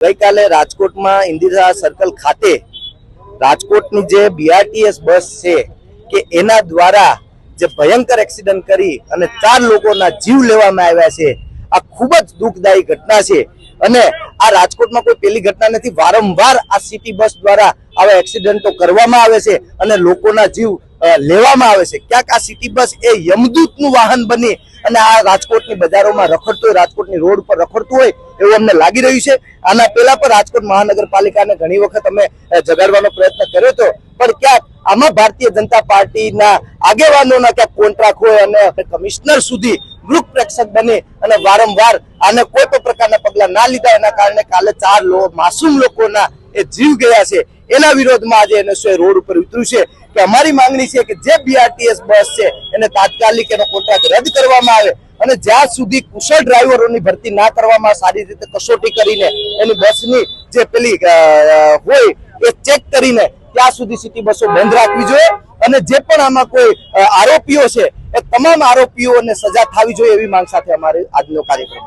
ગઈકાલે રાજકોટમાં ઇન્દિરા સર્કલ ખાતે રાજકોટની જે બીઆરટીએસ બસ છે કે એના દ્વારા જે ભયંકર એક્સિડન્ટ કરી અને 4 લોકોના જીવ લેવામાં આવ્યા છે। આ ખૂબ જ દુઃખદાયી ઘટના છે અને આ રાજકોટમાં કોઈ પહેલી ઘટના નથી। વારંવાર આ સિટી બસ દ્વારા આવા એક્સિડન્ટો કરવામાં આવે છે અને લોકોના જીવ લેવામાં આવે છે। ક્યાંક આ સિટી બસ એ યમદૂતનું વાહન બની અને આ રાજકોટની બજારોમાં રખડતો હોય, રાજકોટની રોડ પર રખડતું હોય એવું અમને લાગી રહ્યું છે। આના પહેલા પણ રાજકોટ મહાનગરપાલિકાને ઘણી વખત અમે જગાડવાનો પ્રયત્ન કર્યો હતો, પણ ક્યાંક આમાં ભારતીય જનતા પાર્ટીના આગેવાનોના ક્યાંક કોન્ટ્રાક્ટ હોય અને કમિશનર સુધી મૃત પ્રેક્ષક બને અને વારંવાર આને કોઈ પણ પ્રકારના પગલા ના લીધા એના કારણે કાલે 4 માસૂમ લોકોના એ જીવ ગયા છે। એના વિરોધમાં આજે એનએસયુઆઈ રોડ ઉપર ઉતર્યું છે કે અમારી માંગણી છે કે જે બીઆરટીએસ બસ છે એને તાત્કાલિક એનો કોન્ટ્રાક્ટ રદ કરવામાં આવે અને જ્યાં સુધી કુશળ ડ્રાઈવરોની ભરતી ના કરવામાં સારી રીતે કસોટી કરીને એની બસની જે પેલી હોય એ ચેક કરીને ત્યાં સુધી સિટી બસો બંધ રાખવી જોઈએ અને જે પણ આમાં કોઈ આરોપીઓ છે એ તમામ આરોપીઓને સજા થવી જોઈએ એવી માંગ સાથે અમારે આજનો કાર્યક્રમ